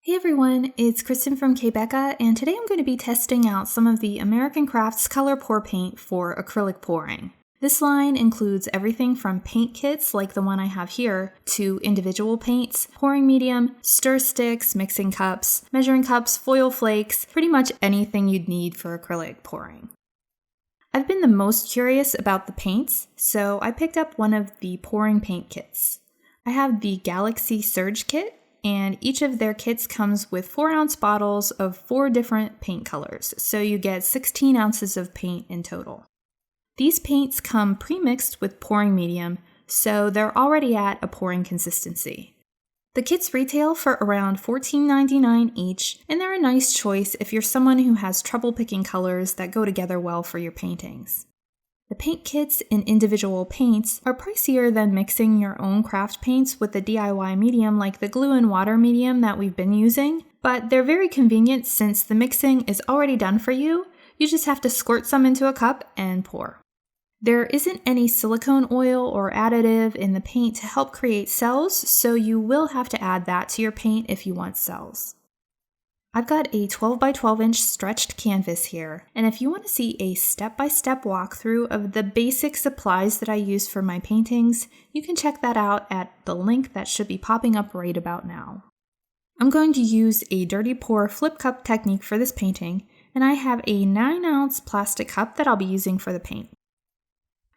Hey everyone, it's Kristen from k.becca, and today I'm going to be testing out some of the American Crafts color pour paint for acrylic pouring. This line includes everything from paint kits like the one I have here to individual paints, pouring medium, stir sticks, mixing cups, measuring cups, foil flakes, pretty much anything you'd need for acrylic pouring. I've been the most curious about the paints, so I picked up one of the pouring paint kits. I have the Galaxy Surge kit, and each of their kits comes with 4-ounce bottles of 4 different paint colors, so you get 16 ounces of paint in total. These paints come pre-mixed with pouring medium, so they're already at a pouring consistency. The kits retail for around $14.99 each, and they're a nice choice if you're someone who has trouble picking colors that go together well for your paintings. The paint kits in individual paints are pricier than mixing your own craft paints with a DIY medium like the glue and water medium that we've been using, but they're very convenient since the mixing is already done for you. You just have to squirt some into a cup and pour. There isn't any silicone oil or additive in the paint to help create cells, so you will have to add that to your paint if you want cells. I've got a 12 by 12 inch stretched canvas here, and if you want to see a step-by-step walkthrough of the basic supplies that I use for my paintings, you can check that out at the link that should be popping up right about now. I'm going to use a dirty pour flip cup technique for this painting, and I have a 9-ounce plastic cup that I'll be using for the paint.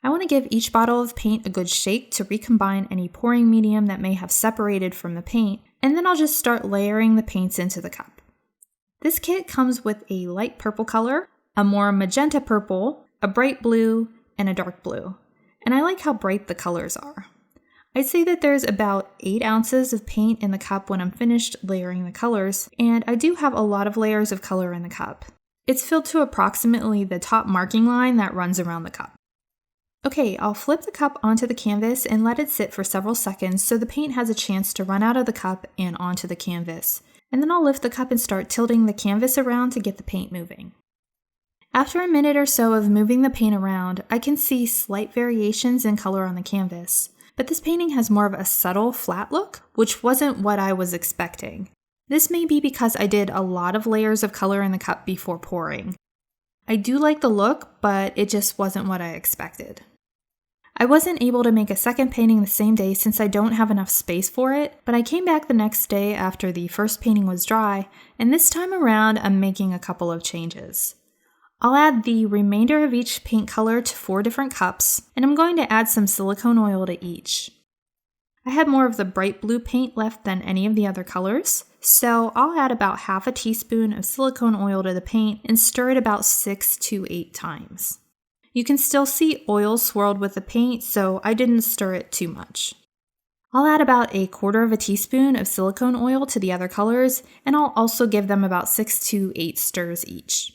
I want to give each bottle of paint a good shake to recombine any pouring medium that may have separated from the paint, and then I'll just start layering the paints into the cup. This kit comes with a light purple color, a more magenta purple, a bright blue, and a dark blue. And I like how bright the colors are. I'd say that there's about 8 ounces of paint in the cup when I'm finished layering the colors, and I do have a lot of layers of color in the cup. It's filled to approximately the top marking line that runs around the cup. Okay, I'll flip the cup onto the canvas and let it sit for several seconds so the paint has a chance to run out of the cup and onto the canvas. And then I'll lift the cup and start tilting the canvas around to get the paint moving. After a minute or so of moving the paint around, I can see slight variations in color on the canvas, but this painting has more of a subtle flat look, which wasn't what I was expecting. This may be because I did a lot of layers of color in the cup before pouring. I do like the look, but it just wasn't what I expected. I wasn't able to make a second painting the same day since I don't have enough space for it, but I came back the next day after the first painting was dry, and this time around I'm making a couple of changes. I'll add the remainder of each paint color to 4 different cups, and I'm going to add some silicone oil to each. I had more of the bright blue paint left than any of the other colors, so I'll add about half a teaspoon of silicone oil to the paint and stir it about 6 to 8 times. You can still see oil swirled with the paint, so I didn't stir it too much. I'll add about 1/4 teaspoon of silicone oil to the other colors, and I'll also give them about 6 to 8 stirs each.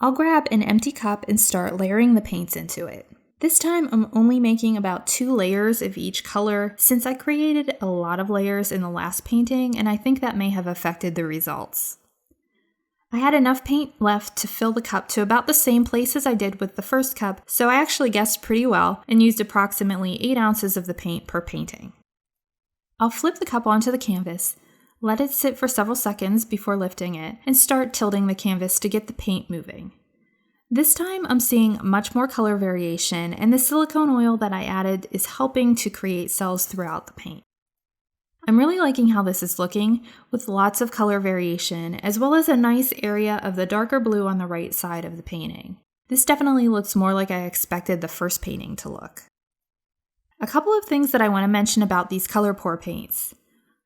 I'll grab an empty cup and start layering the paints into it. This time I'm only making about 2 layers of each color since I created a lot of layers in the last painting, and I think that may have affected the results. I had enough paint left to fill the cup to about the same place as I did with the first cup, so I actually guessed pretty well and used approximately 8 ounces of the paint per painting. I'll flip the cup onto the canvas, let it sit for several seconds before lifting it, and start tilting the canvas to get the paint moving. This time I'm seeing much more color variation, and the silicone oil that I added is helping to create cells throughout the paint. I'm really liking how this is looking, with lots of color variation, as well as a nice area of the darker blue on the right side of the painting. This definitely looks more like I expected the first painting to look. A couple of things that I want to mention about these color pour paints.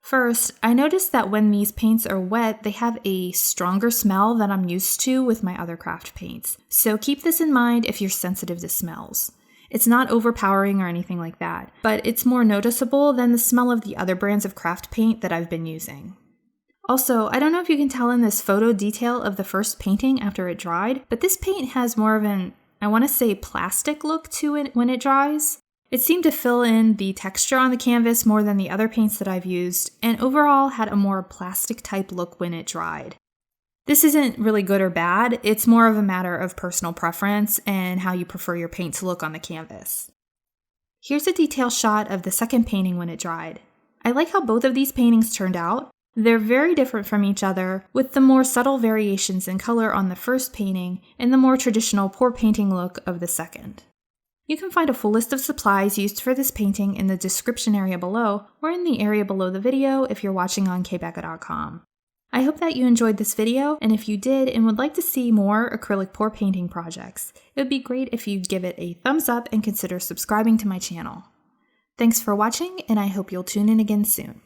First, I noticed that when these paints are wet, they have a stronger smell than I'm used to with my other craft paints, so keep this in mind if you're sensitive to smells. It's not overpowering or anything like that, but it's more noticeable than the smell of the other brands of craft paint that I've been using. Also, I don't know if you can tell in this photo detail of the first painting after it dried, but this paint has more of an, I want to say, plastic look to it when it dries. It seemed to fill in the texture on the canvas more than the other paints that I've used, and overall had a more plastic type look when it dried. This isn't really good or bad, it's more of a matter of personal preference and how you prefer your paint to look on the canvas. Here's a detail shot of the second painting when it dried. I like how both of these paintings turned out. They're very different from each other, with the more subtle variations in color on the first painting and the more traditional pour painting look of the second. You can find a full list of supplies used for this painting in the description area below or in the area below the video if you're watching on k.becca.com. I hope that you enjoyed this video, and if you did and would like to see more acrylic pour painting projects, it would be great if you'd give it a thumbs up and consider subscribing to my channel. Thanks for watching, and I hope you'll tune in again soon.